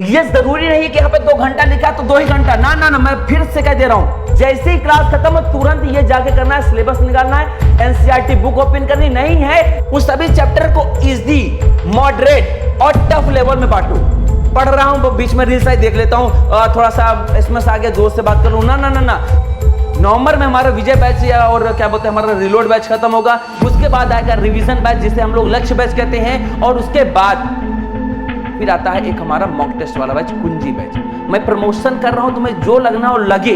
ये जरूरी नहीं कि यहाँ पे 2 घंटा लिखा तो 2 ही घंटा, ना ना ना, मैं फिर से कह दे रहा हूं, जैसे ही क्लास खत्म हो तुरंत ये जाके करना है, सिलेबस निकालना है, एनसीईआरटी बुक ओपन करनी नहीं है, उस सभी चैप्टर को इजी, मॉडरेट और टफ लेवल में बांटो। पढ़ रहा हूं, बीच में रील्स आई देख लेता हूं, थोड़ा सा इसमें से आगे दोस्त से बात करूं, ना ना ना ना। नवंबर में हमारा विजय बैच या और क्या बोलते हैं हमारा रिलोड बैच खत्म होगा, उसके बाद आएगा रिवीजन बैच जिसे हम लोग लक्ष्य बैच कहते हैं, और उसके बाद फिर आता है एक हमारा मॉक टेस्ट वाला बैच, कुंजी बैच। मैं प्रमोशन कर रहा हूं, तुम्हें जो लगना हो लगे,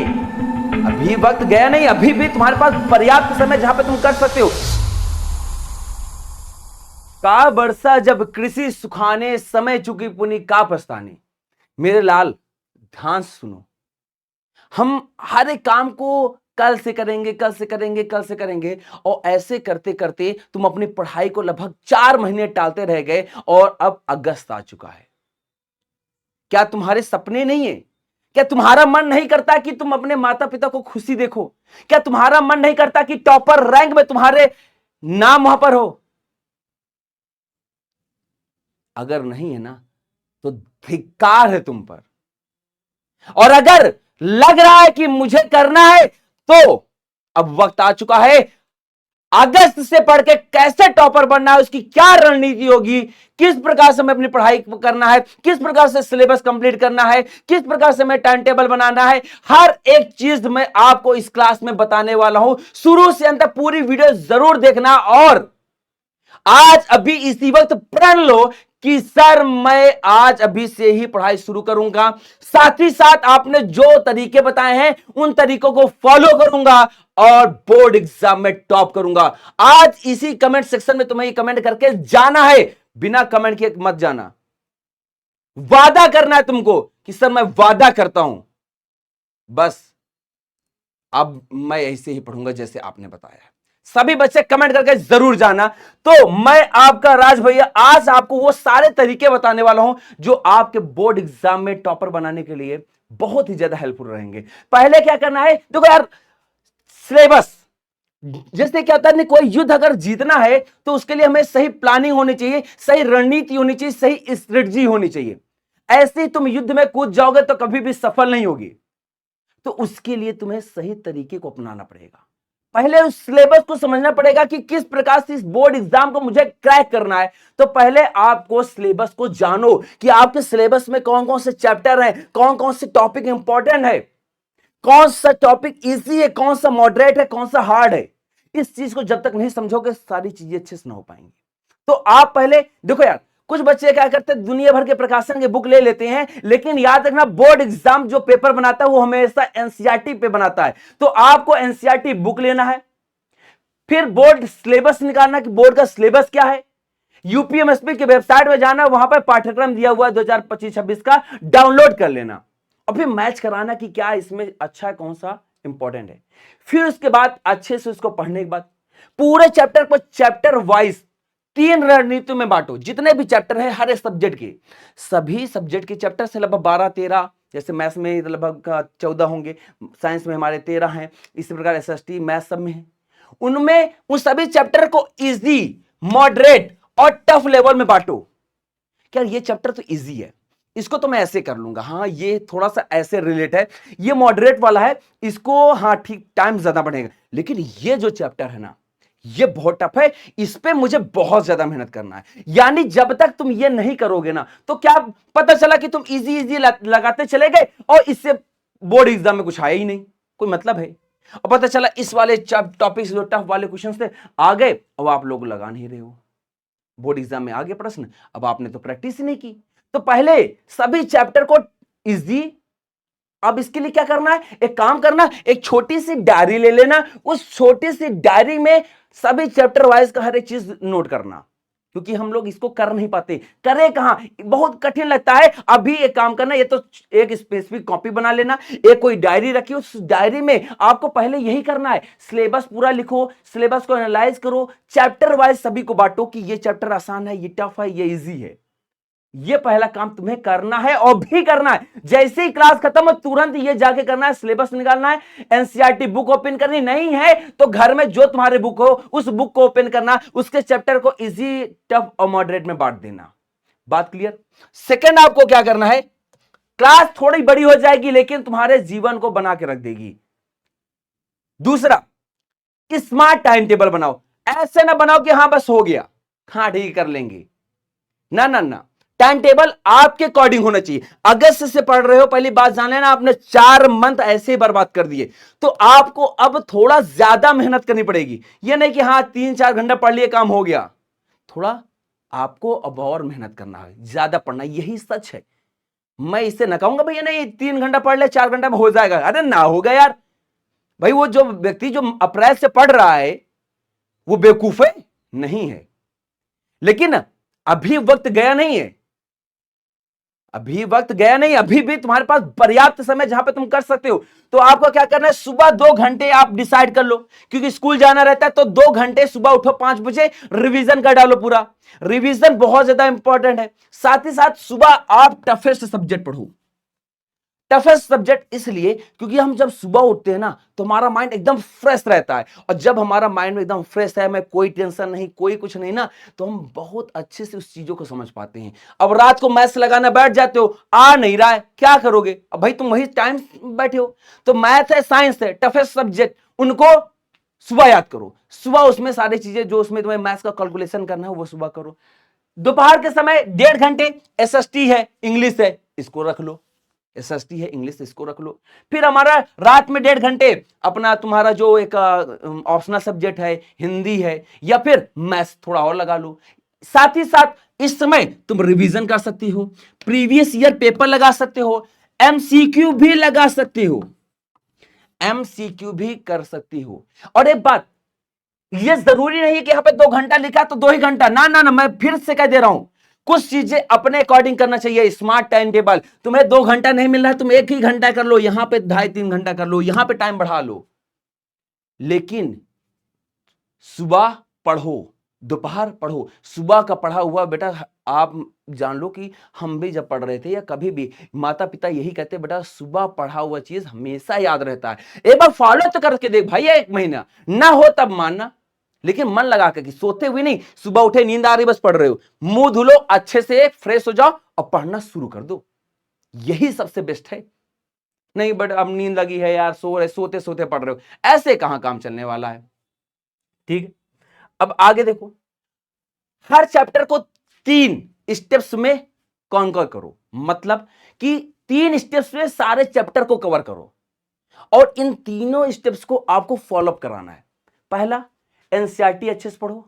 अभी वक्त गया नहीं, अभी भी तुम्हारे पास पर्याप्त समय जहां पे तुम कर सकते हो। का बरसा जब कृषि सुखाने, समय चुकी पुनी का पछताने। मेरे लाल ध्यान से सुनो, हम हर एक काम को कल से करेंगे, कल से करेंगे, कल से करेंगे, और ऐसे करते करते तुम अपनी पढ़ाई को लगभग 4 महीने टालते रह गए, और अब अगस्त आ चुका है। क्या तुम्हारे सपने नहीं है? क्या तुम्हारा मन नहीं करता कि तुम अपने माता पिता को खुशी देखो? क्या तुम्हारा मन नहीं करता कि टॉपर रैंक में तुम्हारे नाम वहां पर हो? अगर नहीं है ना तो धिक्कार है तुम पर। और अगर लग रहा है कि मुझे करना है, तो अब वक्त आ चुका है, अगस्त से पढ़ के कैसे टॉपर बनना है, उसकी क्या रणनीति होगी, किस प्रकार से हमें अपनी पढ़ाई करना है, किस प्रकार से सिलेबस कंप्लीट करना है, किस प्रकार से हमें टाइम टेबल बनाना है, हर एक चीज मैं आपको इस क्लास में बताने वाला हूं। शुरू से अंत तक पूरी वीडियो जरूर देखना, और आज अभी इसी वक्त प्रण लो कि सर मैं आज अभी से ही पढ़ाई शुरू करूंगा, साथ ही साथ आपने जो तरीके बताए हैं उन तरीकों को फॉलो करूंगा और बोर्ड एग्जाम में टॉप करूंगा। आज इसी कमेंट सेक्शन में तुम्हें कमेंट करके जाना है, बिना कमेंट के मत जाना। वादा करना है तुमको कि सर मैं वादा करता हूं, बस अब मैं ऐसे ही पढ़ूंगा जैसे आपने बताया। सभी बच्चे कमेंट करके जरूर जाना। तो मैं आपका राज भैया आज आपको वो सारे तरीके बताने वाला हूं जो आपके बोर्ड एग्जाम में टॉपर बनाने के लिए बहुत ही ज्यादा हेल्पफुल रहेंगे। पहले क्या करना है, देखो यार, सिलेबस जैसे क्या होता है, कोई युद्ध अगर जीतना है तो उसके लिए हमें सही प्लानिंग होनी चाहिए, सही रणनीति होनी चाहिए, सही स्ट्रेटजी होनी चाहिए। ऐसे ही तुम युद्ध में कूद जाओगे तो कभी भी सफल नहीं होगी। तो उसके लिए तुम्हें सही तरीके को अपनाना पड़ेगा। पहले उस सिलेबस को समझना पड़ेगा कि किस प्रकार से इस बोर्ड एग्जाम को मुझे क्रैक करना है। तो पहले आपको सिलेबस को जानो कि आपके सिलेबस में कौन कौन से चैप्टर हैं, कौन कौन से टॉपिक इंपॉर्टेंट है, कौन सा टॉपिक इजी है, कौन सा मॉडरेट है, कौन सा हार्ड है। इस चीज को जब तक नहीं समझोगे सारी चीजें अच्छे से ना हो पाएंगी। तो आप पहले देखो यार, कुछ बच्चे क्या करते हैं, दुनिया भर के प्रकाशन के बुक ले लेते हैं, लेकिन याद रखना बोर्ड एग्जाम जो पेपर बनाता है वो हमेशा एनसीईआरटी पे बनाता है। तो आपको एनसीईआरटी बुक लेना है, फिर बोर्ड सिलेबस निकालना कि बोर्ड का सिलेबस क्या है, यूपीएमएसपी की वेबसाइट में जाना, वहां पर पाठ्यक्रम दिया हुआ है 2025-26 का, डाउनलोड कर लेना, और फिर मैच कराना कि क्या इसमें अच्छा है, कौन सा इंपॉर्टेंट है। फिर उसके बाद अच्छे से उसको पढ़ने के बाद पूरे चैप्टर को चैप्टर वाइज 3 रणनीतियों में बांटो। जितने भी चैप्टर हैं हर एक सब्जेक्ट के, सभी सब्जेक्ट के चैप्टर से लगभग 12-13, जैसे मैथ्स में लगभग 14 होंगे, साइंस में हमारे 13 हैं, इसी प्रकार एसएसटी मैथ सब में है। उनमें उन सभी चैप्टर को इजी, मॉडरेट और टफ लेवल में बांटो। क्या ये चैप्टर तो इजी है, इसको तो मैं ऐसे कर लूंगा, हाँ ये थोड़ा सा ऐसे रिलेट है, ये मॉडरेट वाला है, इसको हाँ ठीक टाइम ज्यादा बढ़ेगा, लेकिन ये जो चैप्टर है ना ये बहुत टफ है, इस पे मुझे बहुत ज्यादा मेहनत करना है। यानी जब तक तुम ये नहीं करोगे ना तो क्या पता चला कि तुम इजी इजी लगाते चले गए और इससे बोर्ड एग्जाम में कुछ आया ही नहीं, कोई मतलब है। और पता चला इस वाले टॉपिक जो टफ वाले क्वेश्चन थे आ गए, अब आप लोग लगा नहीं रहे हो, बोर्ड एग्जाम में आ गए प्रश्न, अब आपने तो प्रैक्टिस ही नहीं की। तो पहले सभी चैप्टर को इजी, अब इसके लिए क्या करना है, एक काम करना, एक छोटी सी डायरी ले लेना, उस छोटी सी डायरी में सभी चैप्टर वाइज का हर एक चीज नोट करना, क्योंकि हम लोग इसको कर नहीं पाते, करे कहां, बहुत कठिन लगता है। अभी एक काम करना, ये तो एक स्पेसिफिक कॉपी बना लेना, एक कोई डायरी रखी, उस डायरी में आपको पहले यही करना है, सिलेबस पूरा लिखो, सिलेबस को एनालाइज करो, चैप्टर वाइज सभी को बांटो कि ये चैप्टर आसान है, ये टफ है, ये इजी है। ये पहला काम तुम्हें करना है और भी करना है। जैसे ही क्लास खत्म हो तुरंत ये जाके करना है, सिलेबस निकालना है, एनसीईआरटी बुक ओपन करनी, नहीं है तो घर में जो तुम्हारे बुक हो उस बुक को ओपन करना, उसके चैप्टर को इजी, टफ और मॉडरेट में बांट देना। बात क्लियर। सेकंड आपको क्या करना है, क्लास थोड़ी बड़ी हो जाएगी लेकिन तुम्हारे जीवन को बना के रख देगी। दूसरा, स्मार्ट टाइम टेबल बनाओ। ऐसे ना बनाओ कि हाँ बस हो गया, हाँ ठीक कर लेंगे, ना ना ना, टाइम टेबल आपके अकॉर्डिंग होना चाहिए। अगस्त से पढ़ रहे हो, पहली बात जान लेना, आपने 4 मंथ ऐसे ही बर्बाद कर दिए, तो आपको अब थोड़ा ज्यादा मेहनत करनी पड़ेगी। यह नहीं कि हाँ 3-4 घंटा पढ़ लिए काम हो गया, थोड़ा आपको अब और मेहनत करना है, ज्यादा पढ़ना, यही सच है। मैं इससे ना कहूंगा भैया नहीं 3 घंटा पढ़ ले 4 घंटा में हो जाएगा, अरे ना होगा यार। भाई वो जो व्यक्ति जो अप्रैल से पढ़ रहा है वो बेवकूफ है? नहीं है। लेकिन अभी वक्त गया नहीं है, अभी वक्त गया नहीं, अभी भी तुम्हारे पास पर्याप्त समय जहां पे तुम कर सकते हो। तो आपको क्या करना है, सुबह 2 घंटे आप डिसाइड कर लो, क्योंकि स्कूल जाना रहता है तो 2 घंटे सुबह उठो 5 बजे, रिवीजन कर डालो पूरा। रिवीजन बहुत ज्यादा इंपॉर्टेंट है। साथ ही साथ सुबह आप टफेस्ट सब्जेक्ट पढ़ो। टफेस्ट सब्जेक्ट इसलिए क्योंकि हम जब सुबह उठते हैं ना तो हमारा माइंड एकदम फ्रेश रहता है, और जब हमारा माइंड में एकदम फ्रेश है, में कोई टेंशन नहीं, कोई कुछ नहीं ना, तो हम बहुत अच्छे से उस चीजों को समझ पाते हैं। अब रात को मैथ्स लगाना बैठ जाते हो, आ नहीं रहा है, क्या करोगे? अब भाई तुम वही टाइम बैठे हो, तो मैथ है, साइंस है, टफेस्ट सब्जेक्ट, उनको सुबह याद करो। सुबह उसमें सारी चीजें जो उसमें तुम्हें मैथ्स का कैलकुलेशन करना है वो सुबह करो। दोपहर के समय 1.5 घंटे एसएसटी है, इंग्लिश है, इसको रख लो। एसएसटी है, इंग्लिश, इसको रख लो। फिर हमारा रात में 1.5 घंटे अपना तुम्हारा जो एक ऑप्शनल सब्जेक्ट है, हिंदी है, या फिर मैथ्स थोड़ा और लगा लो। साथ ही साथ इस समय तुम रिवीजन कर सकती हो, प्रीवियस ईयर पेपर लगा सकते हो, एमसीक्यू भी लगा सकते हो, एमसीक्यू भी कर सकती हो। और एक बात, ये जरूरी नहीं है कि यहां पे 2 घंटा लिखा तो 2 ही घंटा, ना ना ना, मैं फिर से कह दे रहा हूं, कुछ चीजें अपने अकॉर्डिंग करना चाहिए। स्मार्ट टाइम टेबल, तुम्हें 2 घंटा नहीं मिल रहा है, तुम 1 ही घंटा कर लो, यहां पे 2.5-3 घंटा कर लो, यहां पे टाइम बढ़ा लो, लेकिन सुबह पढ़ो, दोपहर पढ़ो। सुबह का पढ़ा हुआ बेटा, आप जान लो कि हम भी जब पढ़ रहे थे या कभी भी माता पिता यही कहते, बेटा सुबह पढ़ा हुआ चीज हमेशा याद रहता है। एक बार फॉलो तो करके देख भाई, 1 महीना ना हो तब मानना, लेकिन मन लगा के, सोते हुए नहीं, सुबह उठे नींद आ रही बस पढ़ रहे हो, मुंह धुलो अच्छे से, फ्रेश हो जाओ और पढ़ना शुरू कर दो, यही सबसे बेस्ट है। नहीं बट अब नींद लगी है यार, सो रहे, सोते सोते पढ़ रहे हो, ऐसे कहां काम चलने वाला है? ठीक है, अब आगे देखो, हर चैप्टर को 3 स्टेप्स में कॉन्कर करो, मतलब कि 3 स्टेप्स में सारे चैप्टर को कवर करो, और इन तीनों स्टेप्स को आपको फॉलोअप कराना है। पहला, एनसीईआरटी अच्छे से पढ़ो।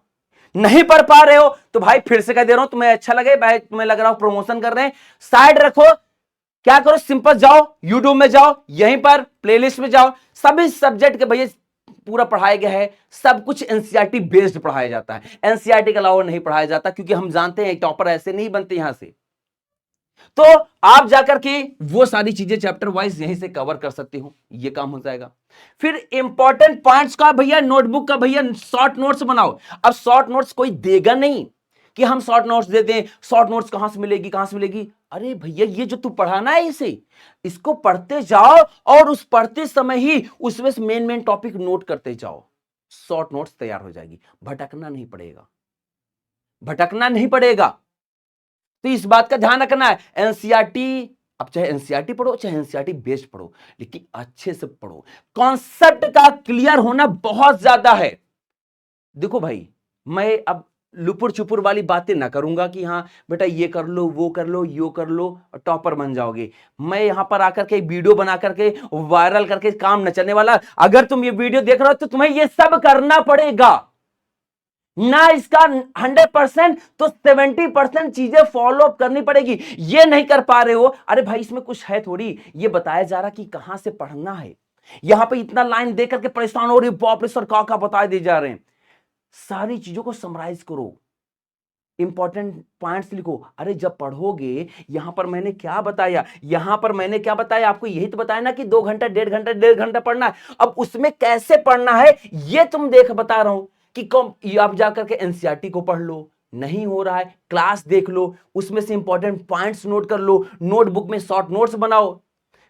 नहीं पढ़ पा रहे हो तो भाई फिर से कह दे रहा हूं, तुम्हें अच्छा लगे भाई, तुम्हें लग रहा हो प्रमोशन कर रहे हैं, साइड रखो, क्या करो, सिंपल जाओ यूट्यूब में, जाओ यहीं पर प्लेलिस्ट में जाओ, सभी सब्जेक्ट के भैया पूरा पढ़ाया गया है, सब कुछ एनसीईआरटी बेस्ड पढ़ाया जाता है, एनसीईआरटी के अलावा नहीं पढ़ाया जाता, क्योंकि हम जानते हैं टॉपर ऐसे नहीं बनते यहां से। तो आप जाकर के वो सारी चीजें चैप्टर वाइज यहीं से कवर कर सकते हो, ये काम हो जाएगा। फिर इंपॉर्टेंट पॉइंट्स का भैया, नोटबुक का भैया शॉर्ट नोट्स बनाओ। अब शॉर्ट नोट्स कोई देगा नहीं कि हम शॉर्ट नोट्स दे दें, शॉर्ट नोट्स कहां से मिलेगी, कहां से मिलेगी? अरे भैया ये जो तू पढ़ाना है इसे, इसको पढ़ते जाओ, और उस पढ़ते समय ही उसमें से मेन मेन टॉपिक नोट करते जाओ, शॉर्ट नोट्स तैयार हो जाएगी, भटकना नहीं पड़ेगा, भटकना नहीं पड़ेगा। तो इस बात का ध्यान रखना है। एनसीईआरटी, अब चाहे एनसीईआरटी पढ़ो चाहे एनसीईआरटी बेस्ड पढ़ो, लेकिन अच्छे से पढ़ो, कॉन्सेप्ट का क्लियर होना बहुत ज्यादा है। देखो भाई, मैं अब लुपुर छुपुर वाली बातें ना करूंगा कि हाँ बेटा ये कर लो, वो कर लो, यो कर लो, टॉपर बन जाओगे। मैं यहां पर आकर के वीडियो बना करके वायरल करके काम न चलने वाला। अगर तुम ये वीडियो देख रहे हो तो तुम्हें ये सब करना पड़ेगा ना, इसका 100% तो 70% चीजें फॉलो अप करनी पड़ेगी। ये नहीं कर पा रहे हो, अरे भाई इसमें कुछ है थोड़ी, ये बताया जा रहा कि कहां से पढ़ना है। यहां पे इतना लाइन देख करके परेशान हो रही, बाप रे सर का बता दिए जा रहे हैं। सारी चीजों को समराइज करो, इंपॉर्टेंट पॉइंट्स लिखो। अरे जब पढ़ोगे, यहां पर मैंने क्या बताया, यहां पर मैंने क्या बताया, आपको यही तो बताया ना कि 2 घंटा 1.5 घंटा पढ़ना है। अब उसमें कैसे पढ़ना है ये तुम देख बता रहा हूं कि आप जाकर के एनसीईआरटी को पढ़ लो, नहीं हो रहा है क्लास देख लो, उसमें से इंपॉर्टेंट पॉइंट्स नोट कर लो, नोटबुक में शॉर्ट नोट्स बनाओ।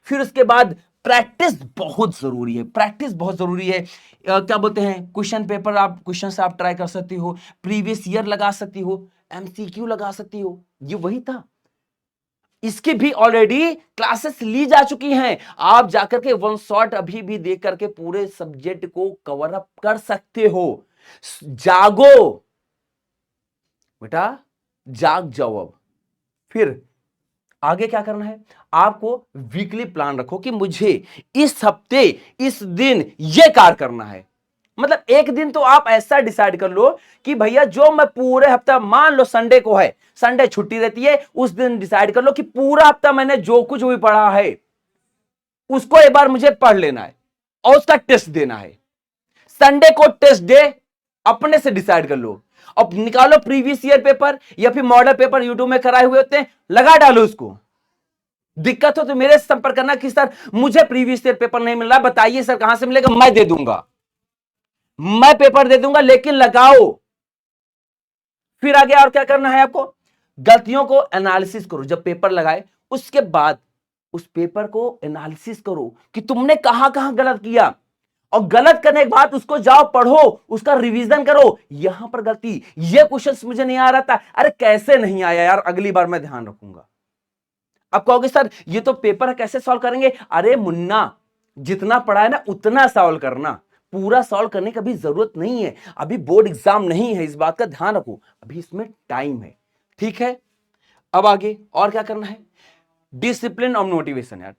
फिर उसके बाद प्रैक्टिस बहुत जरूरी है, प्रैक्टिस बहुत जरूरी है। क्या बोलते हैं, क्वेश्चन पेपर, आप क्वेश्चन से आप ट्राई कर सकती हो, प्रीवियस ईयर लगा सकती हो, एमसीक्यू लगा सकती हो, ये वही था। इसकी भी ऑलरेडी क्लासेस ली जा चुकी हैं। आप जाकर के वन शॉट अभी भी देख करके पूरे सब्जेक्ट को कवर अप कर सकते हो। जागो बेटा, जाग जाओ। अब फिर आगे क्या करना है, आपको वीकली प्लान रखो कि मुझे इस हफ्ते इस दिन यह कार्य करना है। मतलब एक दिन तो आप ऐसा डिसाइड कर लो कि भैया जो मैं पूरे हफ्ता, मान लो संडे को है, संडे छुट्टी रहती है, उस दिन डिसाइड कर लो कि पूरा हफ्ता मैंने जो कुछ भी पढ़ा है उसको एक बार मुझे पढ़ लेना है और उसका टेस्ट देना है। संडे को टेस्ट डे अपने से डिसाइड कर लो। अब निकालो प्रीवियस ईयर पेपर या फिर मॉडल पेपर यूट्यूब में कराए हुए होते हैं, लगा डालो उसको। दिक्कत हो तो मेरे से संपर्क करना कि सर मुझे प्रीवियस ईयर पेपर नहीं मिल रहा, बताइए सर कहां से मिलेगा, मैं दे दूंगा, मैं पेपर दे दूंगा, लेकिन लगाओ। फिर आगे और क्या करना है आपको, गलतियों को एनालिसिस करो। जब पेपर लगाए उसके बाद उस पेपर को एनालिसिस करो कि तुमने कहां कहां गलत किया, और गलत करने के बाद उसको जाओ पढ़ो, उसका रिवीजन करो। यहां पर गलती, ये क्वेश्चंस मुझे नहीं आ रहा था, अरे कैसे नहीं आया यार, अगली बार मैं ध्यान रखूंगा। अब कहोगे सर ये तो पेपर है, कैसे सॉल्व करेंगे? अरे मुन्ना, जितना पढ़ा है ना उतना सॉल्व करना, पूरा सॉल्व करने की अभी जरूरत नहीं है। अभी बोर्ड एग्जाम नहीं है, इस बात का ध्यान रखो, अभी इसमें टाइम है। ठीक है, अब आगे और क्या करना है, डिसिप्लिन और मोटिवेशन। यार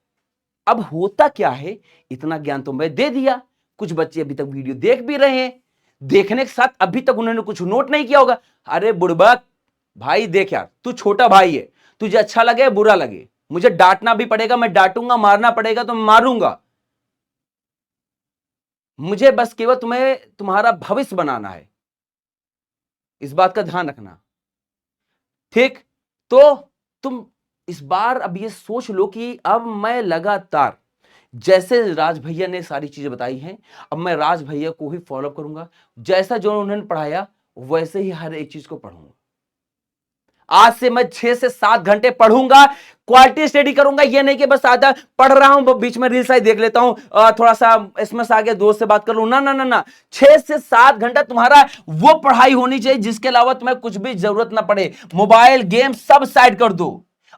अब होता क्या है, इतना ज्ञान तो मैं दे दिया, कुछ बच्चे अभी तक वीडियो देख भी रहे हैं, देखने के साथ अभी तक उन्होंने कुछ नोट नहीं किया होगा। अरे बुड़बक भाई देख यार, तू छोटा भाई है, तुझे अच्छा लगे बुरा लगे, मुझे डांटना भी पड़ेगा, मैं डांटूंगा, मारना पड़ेगा तो मैं मारूंगा। मुझे बस केवल तुम्हें तुम्हारा भविष्य बनाना है, इस बात का ध्यान रखना। ठीक, तो तुम इस बार अब ये सोच लो कि अब मैं लगातार, जैसे राज भैया ने सारी चीजें बताई हैं, अब मैं राज भैया को ही फॉलो करूंगा, जैसा जो उन्होंने पढ़ाया वैसे ही हर एक चीज को पढ़ूंगा। आज से मैं 6 से 7 घंटे पढ़ूंगा, क्वालिटी स्टडी करूंगा। ये नहीं कि बस आधा पढ़ रहा हूं, बीच में रील्स आई देख लेता हूं, थोड़ा सा एसएमएस आ गया, दोस्त से बात कर लूं। ना ना ना ना, 6 से 7 घंटा तुम्हारा वो पढ़ाई होनी चाहिए जिसके अलावा तुम्हें कुछ भी जरूरत ना पड़े। मोबाइल गेम सब साइड कर दो।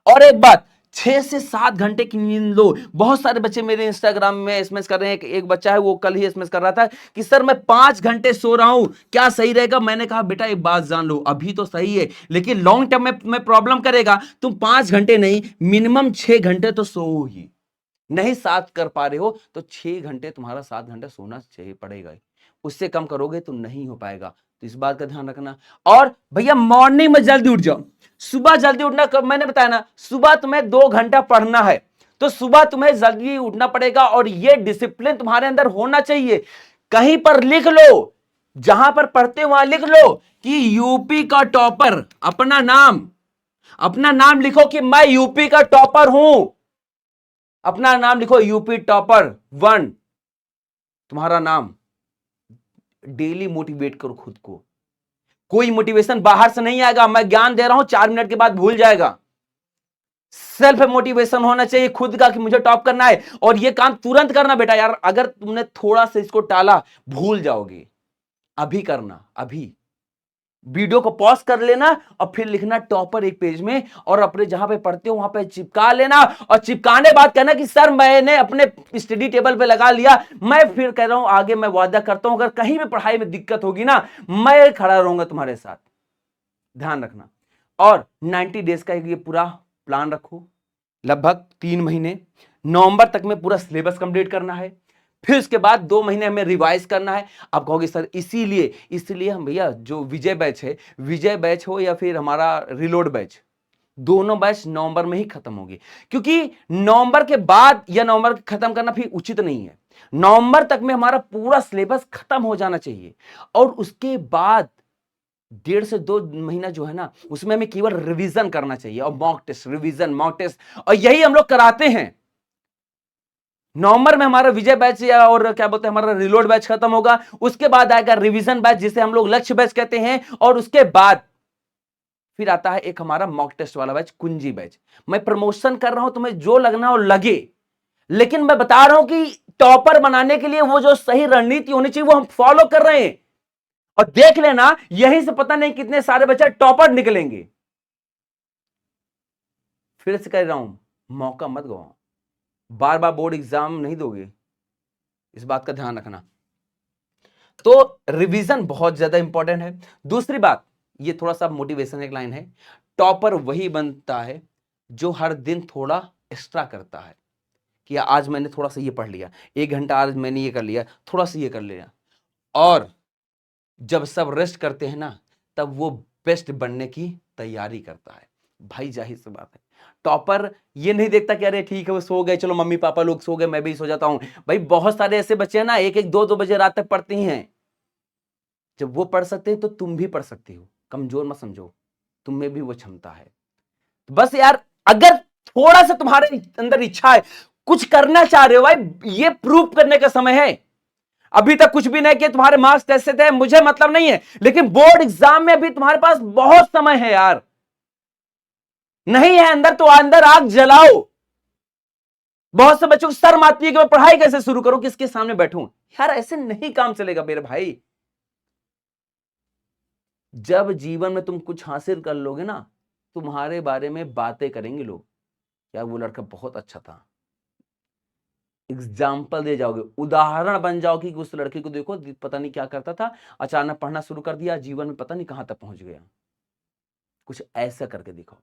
और एक बात, 6 से 7 घंटे की नींद लो। बहुत सारे बच्चे मेरे इंस्टाग्राम में एसएमएस कर रहे हैं, एक बच्चा है वो कल ही एसएमएस कर रहा था कि सर मैं 5 घंटे सो रहा हूं, क्या सही रहेगा? मैंने कहा बेटा एक बात जान लो, अभी तो सही है, लेकिन लॉन्ग टर्म में प्रॉब्लम करेगा। तुम 5 घंटे नहीं, मिनिमम 6 घंटे तो सो ही। नहीं 7 कर पा रहे हो तो 6 घंटे तुम्हारा 7 घंटे सोना चाहिए पड़ेगा, उससे कम करोगे तो नहीं हो पाएगा। तो इस बात का ध्यान रखना। और भैया मॉर्निंग में जल्दी उठ जाओ, सुबह जल्दी उठना, कब मैंने बताया ना, सुबह तुम्हें 2 घंटा पढ़ना है तो सुबह तुम्हें जल्दी उठना पड़ेगा, और यह डिसिप्लिन तुम्हारे अंदर होना चाहिए। कहीं पर लिख लो, जहां पर पढ़ते वहां लिख लो कि यूपी का टॉपर, अपना नाम लिखो कि मैं यूपी का टॉपर हूं, अपना नाम लिखो यूपी टॉपर 1, तुम्हारा नाम। डेली मोटिवेट करो खुद को, कोई मोटिवेशन बाहर से नहीं आएगा, मैं ज्ञान दे रहा हूं 4 मिनट के बाद भूल जाएगा। सेल्फ मोटिवेशन होना चाहिए खुद का कि मुझे टॉप करना है, और ये काम तुरंत करना बेटा। यार अगर तुमने थोड़ा सा इसको टाला भूल जाओगे। अभी करना, अभी वीडियो को पॉज कर लेना और फिर लिखना टॉपर एक पेज में, और अपने जहां पे पढ़ते हो वहां पे चिपका लेना, और चिपकाने बाद कहना कि सर मैंने अपने स्टडी टेबल पे लगा लिया। मैं फिर कह रहा हूं आगे मैं वादा करता हूं अगर कहीं भी पढ़ाई में दिक्कत होगी ना, मैं खड़ा रहूंगा तुम्हारे साथ, ध्यान रखना। और 90 डेज का ये पूरा प्लान रखो, लगभग 3 महीने, नवंबर तक में पूरा सिलेबस कंप्लीट करना है। फिर उसके बाद 2 महीने हमें रिवाइज करना है। आप कहोगे सर इसीलिए हम भैया जो विजय बैच है, विजय बैच हो या फिर हमारा रिलोड बैच, दोनों बैच नवंबर में ही खत्म होगी, क्योंकि नवंबर के बाद या नवंबर खत्म करना फिर उचित नहीं है। नवंबर तक में हमारा पूरा सिलेबस खत्म हो जाना चाहिए, और उसके बाद 1.5 से 2 महीना जो है ना, उसमें हमें केवल रिवीजन करना चाहिए, और mock test, revision, mock test, और यही हम लोग कराते हैं। नवंबर में हमारा विजय बैच या और क्या बोलते हैं हमारा रिलोड बैच खत्म होगा, उसके बाद आएगा रिवीजन बैच जिसे हम लोग लक्ष्य बैच कहते हैं, और उसके बाद फिर आता है एक हमारा मॉक टेस्ट वाला बैच, कुंजी बैच। मैं प्रमोशन कर रहा हूं, तुम्हें जो लगना हो लगे, लेकिन मैं बता रहा हूं कि टॉपर बनाने के लिए वो जो सही रणनीति होनी चाहिए वो हम फॉलो कर रहे हैं। और देख लेना यहीं से पता नहीं कितने सारे बच्चे टॉपर निकलेंगे। फिर से कह रहा हूं, मौका मत गवाओ। बार बार बोर्ड एग्जाम नहीं दोगे, इस बात का ध्यान रखना। तो रिवीजन बहुत ज्यादा इंपॉर्टेंट है। दूसरी बात, ये थोड़ा सा मोटिवेशन एक लाइन है, टॉपर वही बनता है जो हर दिन थोड़ा एक्स्ट्रा करता है, कि आज मैंने थोड़ा सा ये पढ़ लिया, 1 घंटा आज मैंने ये कर लिया, थोड़ा सा ये कर लिया। और जब सब रेस्ट करते हैं ना, तब वो बेस्ट बनने की तैयारी करता है। भाई जाहिर सी बात है, टॉपर ये नहीं देखता कि अरे ठीक है वो सो गए, चलो मम्मी पापा लोग सो गए, मैं भी सो जाता हूं। भाई बहुत सारे ऐसे बच्चे हैं ना, 1-1 2-2 बजे रात तक पढ़ते ही हैं। जब वो पढ़ सकते हैं तो तुम भी पढ़ सकती हो, कमजोर मत समझो, तुम में भी वो क्षमता है। बस यार, अगर थोड़ा सा तुम्हारे अंदर इच्छा है, कुछ करना चाह रहे हो, भाई ये प्रूव करने का समय है। अभी तक कुछ भी नहीं किया, तुम्हारे मार्क्स कैसे थे मुझे मतलब नहीं है, लेकिन बोर्ड एग्जाम में अभी तुम्हारे पास बहुत समय है यार। नहीं है अंदर तो अंदर आग जलाओ। बहुत से बच्चों को शर्म आती है कि मैं पढ़ाई कैसे शुरू करूं, किसके सामने बैठूं। यार ऐसे नहीं काम चलेगा मेरे भाई। जब जीवन में तुम कुछ हासिल कर लोगे ना, तुम्हारे बारे में बातें करेंगे लोग, यार वो लड़का बहुत अच्छा था, एग्जाम्पल दे जाओगे, उदाहरण बन जाओगे कि उस लड़के को देखो पता नहीं क्या करता था, अचानक पढ़ना शुरू कर दिया, जीवन में पता नहीं कहां तक पहुंच गया। कुछ ऐसा करके दिखाओ।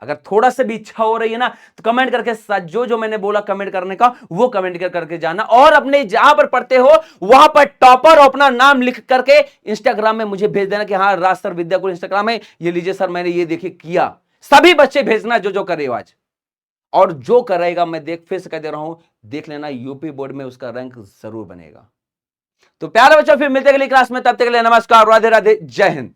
अगर थोड़ा सा भी इच्छा हो रही है ना, तो कमेंट करके साथ जो जो मैंने बोला कमेंट करने का, वो कमेंट करके जाना। और अपने जहां पर पढ़ते हो वहां पर टॉपर और अपना नाम लिख करके इंस्टाग्राम में मुझे भेज देना कि हाँ राज सर विद्याकुल इंस्टाग्राम है, ये लीजिए सर मैंने ये देखिए किया। सभी बच्चे भेजना जो जो करे आज, और जो करेगा मैं देख फिर से कह दे रहा हूं, देख लेना यूपी बोर्ड में उसका रैंक जरूर बनेगा। तो प्यारे बच्चों फिर मिलते अगली क्लास में, तब तक के लिए नमस्कार, राधे राधे, जय हिंद।